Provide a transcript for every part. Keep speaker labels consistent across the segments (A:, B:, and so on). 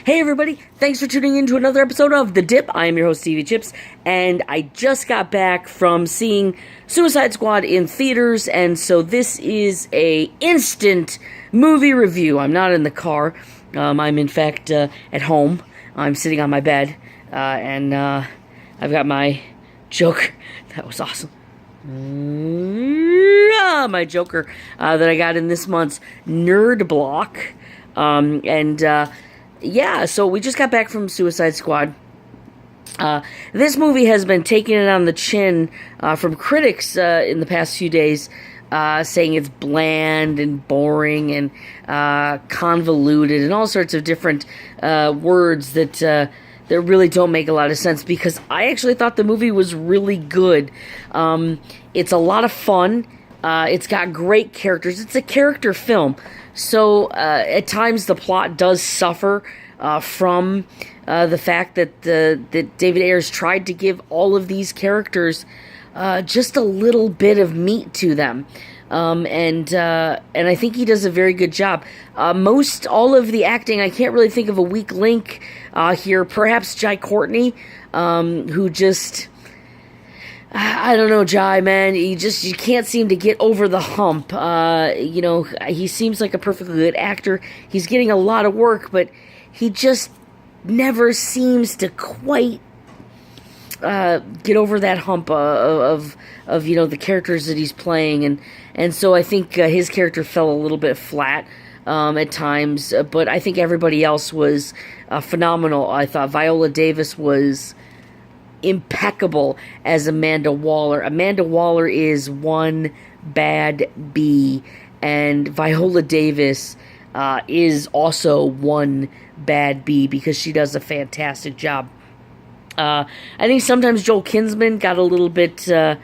A: Hey everybody, thanks for tuning in to another episode of The Dip. I am your host, Stevie Chips, and I just got back from seeing Suicide Squad in theaters, and so this is a instant movie review. I'm not in the car. I'm in fact at home. I'm sitting on my bed, and I've got my Joker. That was awesome. My Joker that I got in this month's Nerd Block. Yeah, so we just got back from Suicide Squad. This movie has been taking it on the chin from critics in the past few days, saying it's bland and boring and convoluted and all sorts of different words that really don't make a lot of sense, because I actually thought the movie was really good. It's a lot of fun. It's got great characters. It's a character film. So, at times the plot does suffer from the fact that that David Ayers tried to give all of these characters just a little bit of meat to them. And I think he does a very good job. All of the acting, I can't really think of a weak link here. Perhaps Jai Courtney, who just... I don't know, Jai, man. You can't seem to get over the hump. He seems like a perfectly good actor. He's getting a lot of work, but he just never seems to quite get over that hump of the characters that he's playing, and so I think his character fell a little bit flat at times. But I think everybody else was phenomenal. I thought Viola Davis was impeccable as Amanda Waller. Amanda Waller is one bad bee, and Viola Davis is also one bad bee, because she does a fantastic job. I think sometimes Joel Kinsman got a little bit ahead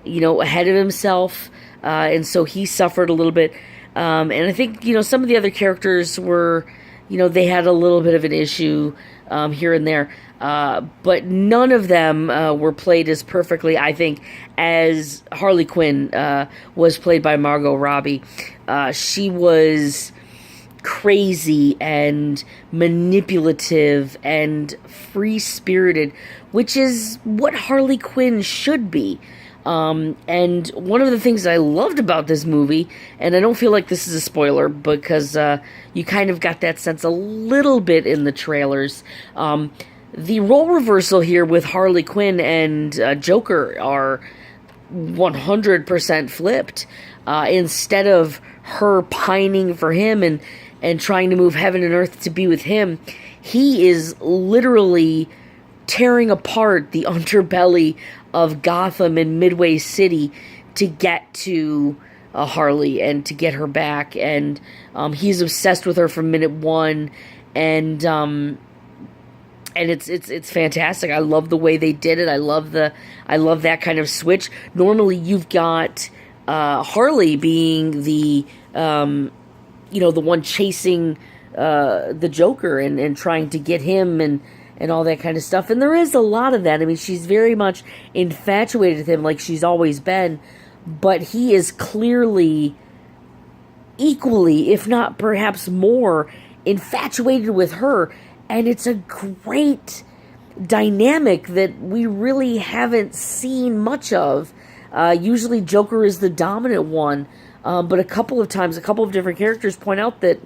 A: of himself, and so he suffered a little bit, and I think some of the other characters were they had a little bit of an issue here and there. But none of them were played as perfectly, I think, as Harley Quinn was played by Margot Robbie. She was crazy and manipulative and free-spirited, which is what Harley Quinn should be. And one of the things that I loved about this movie, and I don't feel like this is a spoiler, because you kind of got that sense a little bit in the trailers, the role reversal here with Harley Quinn and Joker are 100% flipped. Instead of her pining for him and trying to move heaven and earth to be with him, he is literally tearing apart the underbelly of Gotham and Midway City to get to Harley and to get her back. And he's obsessed with her from minute one, and it's fantastic. I love the way they did it. I love that kind of switch. Normally, you've got Harley being the the one chasing the Joker and trying to get him and all that kind of stuff. And there is a lot of that. I mean, she's very much infatuated with him, like she's always been. But he is clearly equally, if not perhaps more, infatuated with her. And it's a great dynamic that we really haven't seen much of. Usually Joker is the dominant one. But a couple of times, a couple of different characters point out that,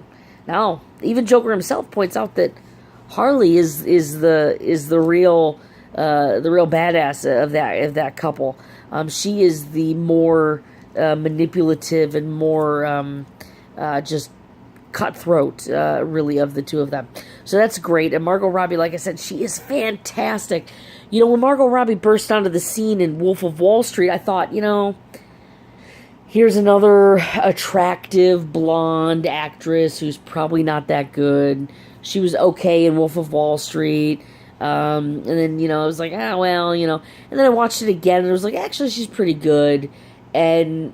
A: now, even Joker himself points out that Harley is the real badass of that couple. She is the more manipulative and more just cutthroat, really, of the two of them. So that's great. And Margot Robbie, like I said, she is fantastic. When Margot Robbie burst onto the scene in Wolf of Wall Street, I thought, here's another attractive blonde actress who's probably not that good. She was okay in Wolf of Wall Street. And then, I was like, and then I watched it again and I was like, actually, she's pretty good. And,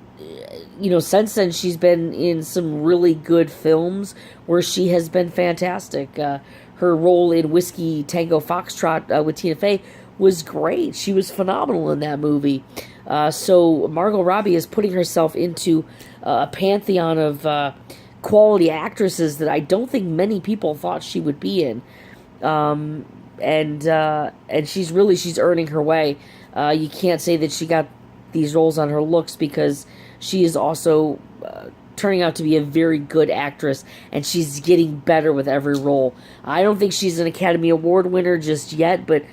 A: since then she's been in some really good films where she has been fantastic. Her role in Whiskey Tango Foxtrot with Tina Fey was great. She was phenomenal in that movie. So Margot Robbie is putting herself into a pantheon of quality actresses that I don't think many people thought she would be in. And she's earning her way. You can't say that she got these roles on her looks, because she is also turning out to be a very good actress, and she's getting better with every role. I don't think she's an Academy Award winner just yet, but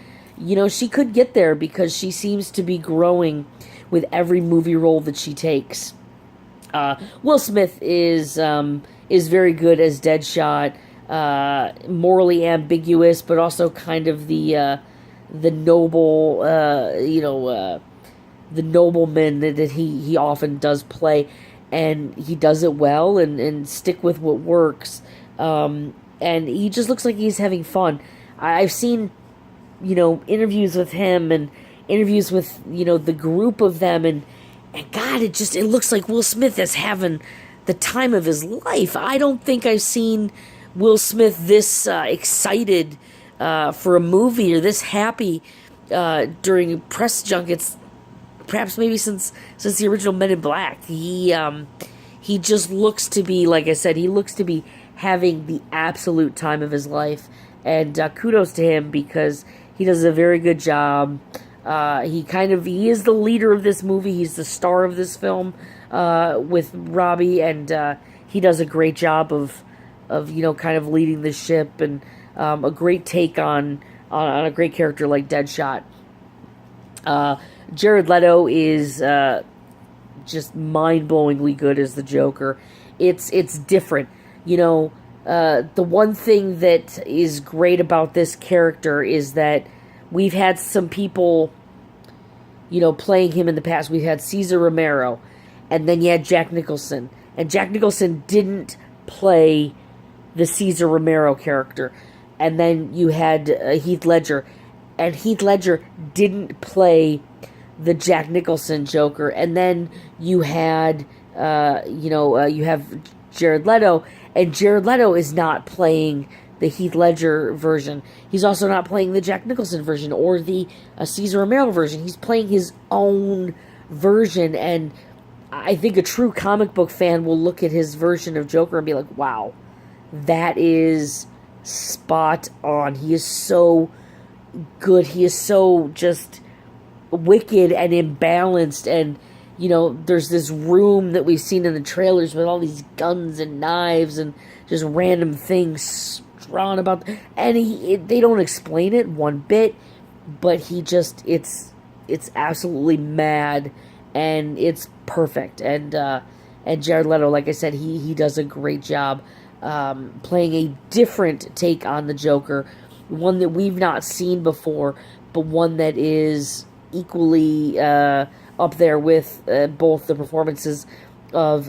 A: she could get there, because she seems to be growing with every movie role that she takes. Will Smith is very good as Deadshot, morally ambiguous, but also kind of the noble, the nobleman that he often does play, and he does it well, and stick with what works. And he just looks like he's having fun. I've seen, interviews with him and interviews with, the group of them, and God, it looks like Will Smith is having the time of his life. I don't think I've seen Will Smith this excited for a movie, or this happy during press junkets, perhaps maybe since the original Men in Black. He just looks to be, like I said, he looks to be having the absolute time of his life, and kudos to him, because he does a very good job. He is the leader of this movie. He's the star of this film with Robbie, and he does a great job of kind of leading the ship, and a great take on a great character like Deadshot. Jared Leto is just mind-blowingly good as the Joker. It's different. The one thing that is great about this character is that we've had some people, playing him in the past. We've had Cesar Romero, and then you had Jack Nicholson. And Jack Nicholson didn't play the Cesar Romero character. And then you had Heath Ledger, and Heath Ledger didn't play the Jack Nicholson Joker. And then you had, you have Jared Leto, and Jared Leto is not playing the Heath Ledger version. He's also not playing the Jack Nicholson version or the Cesar Romero version. He's playing his own version, and I think a true comic book fan will look at his version of Joker and be like, wow, that is spot on. He is so good. He is so just wicked and imbalanced, and there's this room that we've seen in the trailers with all these guns and knives and just random things drawn about, and they don't explain it one bit, but it's absolutely mad, and it's perfect. And Jared Leto, like I said, he does a great job playing a different take on the Joker, one that we've not seen before, but one that is equally up there with both the performances of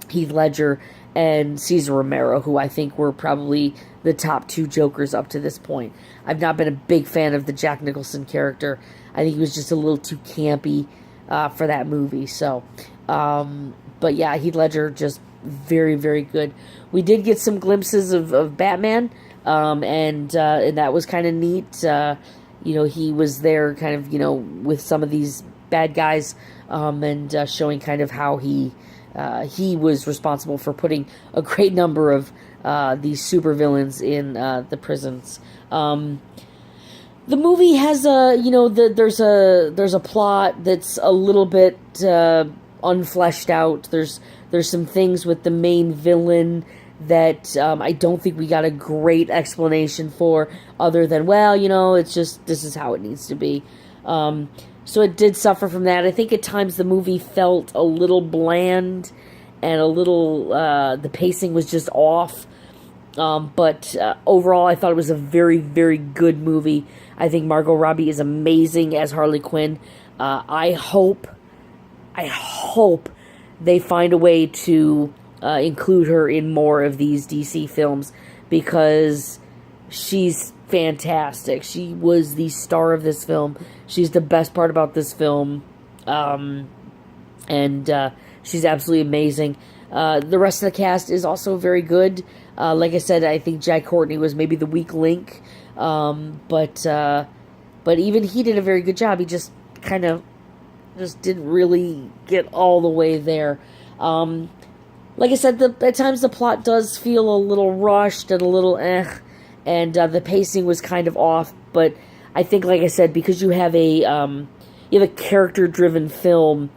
A: Heath Ledger and Cesar Romero, who I think were probably the top two Jokers up to this point. I've not been a big fan of the Jack Nicholson character. I think he was just a little too campy for that movie. So, but yeah, Heath Ledger, just very, very good. We did get some glimpses of Batman, and that was kind of neat. He was there kind of, with some of these bad guys, and showing kind of how he was responsible for putting a great number of these supervillains in the prisons. The movie has there's a plot that's a little bit unfleshed out. There's some things with the main villain that I don't think we got a great explanation for, other than, it's just, this is how it needs to be. So it did suffer from that. I think at times the movie felt a little bland, and a little, the pacing was just off. But overall, I thought it was a very, very good movie. I think Margot Robbie is amazing as Harley Quinn. I hope they find a way to include her in more of these DC films, because she's fantastic. She was the star of this film. She's the best part about this film. And she's absolutely amazing. The rest of the cast is also very good. Like I said, I think Jai Courtney was maybe the weak link. But even he did a very good job. He just kind of didn't really get all the way there. Like I said, at times the plot does feel a little rushed and a little and the pacing was kind of off. But I think, like I said, because you have a character-driven film,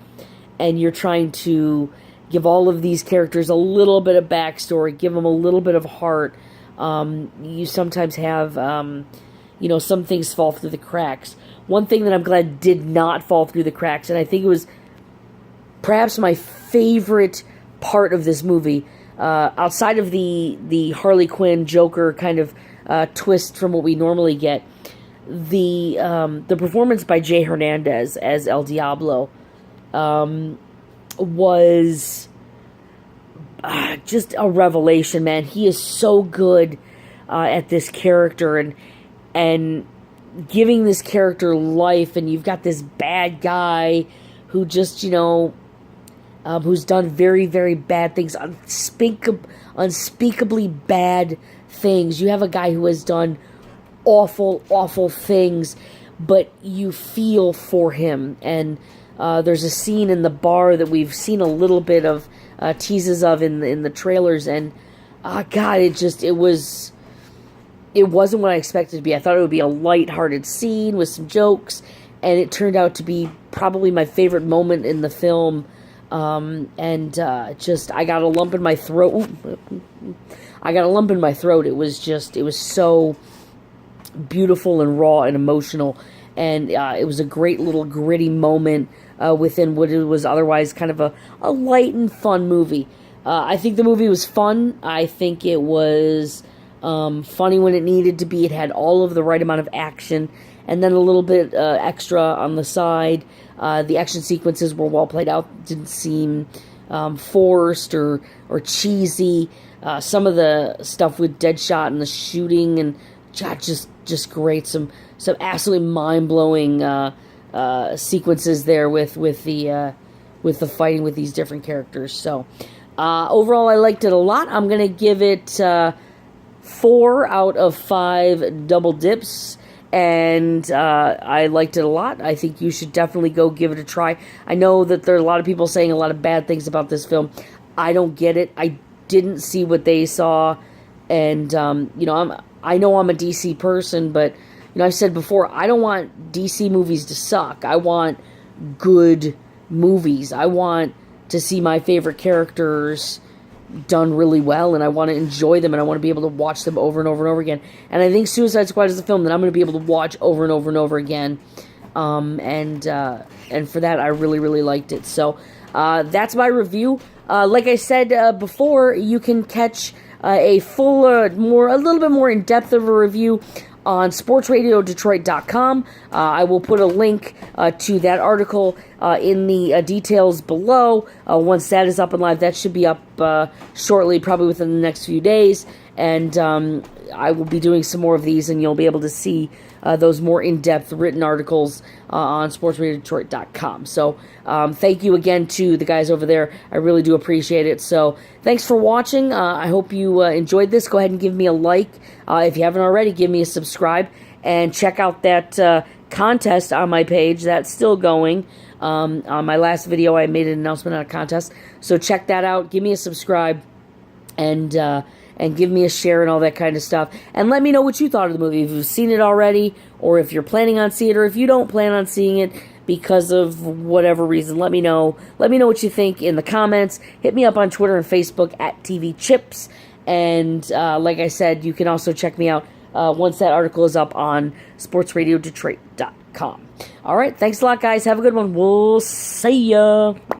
A: and you're trying to give all of these characters a little bit of backstory, give them a little bit of heart. You sometimes have, some things fall through the cracks. One thing that I'm glad did not fall through the cracks, and I think it was perhaps my favorite part of this movie, outside of the Harley Quinn Joker kind of twist from what we normally get, the performance by Jay Hernandez as El Diablo was just a revelation, man. He is so good at this character, and giving this character life. And you've got this bad guy who just, who's done very, very bad things, unspeakably bad things. You have a guy who has done awful, awful things, but you feel for him. And there's a scene in the bar that we've seen a little bit of teases of in the trailers, and God, it wasn't what I expected it to be. I thought it would be a light-hearted scene with some jokes, and it turned out to be probably my favorite moment in the film. I got a lump in my throat. It was so beautiful and raw and emotional, and it was a great little gritty moment within what it was otherwise kind of a light and fun movie. I think the movie was fun. I think it was funny when it needed to be. It had all of the right amount of action, and then a little bit extra on the side. The action sequences were well played out. Didn't seem forced or cheesy. Some of the stuff with Deadshot and the shooting and just great. Some absolutely mind blowing sequences there with the fighting with these different characters. So overall, I liked it a lot. I'm gonna give it 4 out of 5 double dips, and I liked it a lot. I think you should definitely go give it a try. I know that there are a lot of people saying a lot of bad things about this film. I don't get it. I didn't see what they saw, and I know I'm a DC person, but I've said before, I don't want DC movies to suck. I want good movies. I want to see my favorite characters done really well, and I want to enjoy them, and I want to be able to watch them over and over and over again. And I think Suicide Squad is a film that I'm going to be able to watch over and over and over again. And for that, I really, really liked it. So that's my review. Like I said before, you can catch a little bit more in-depth of a review on sportsradiodetroit.com. I will put a link to that article in the details below. Once that is up and live, that should be up shortly, probably within the next few days. And I will be doing some more of these, and you'll be able to see those more in-depth written articles on sportsradiodetroit.com. So thank you again to the guys over there. I really do appreciate it. So thanks for watching. I hope you enjoyed this. Go ahead and give me a like. If you haven't already, give me a subscribe. And check out that contest on my page. That's still going. On my last video, I made an announcement on a contest. So check that out. Give me a subscribe. And give me a share and all that kind of stuff. And let me know what you thought of the movie. If you've seen it already, or if you're planning on seeing it, or if you don't plan on seeing it because of whatever reason, let me know. Let me know what you think in the comments. Hit me up on Twitter and Facebook at TV Chips. And like I said, you can also check me out once that article is up on sportsradiodetroit.com. All right, thanks a lot, guys. Have a good one. We'll see ya.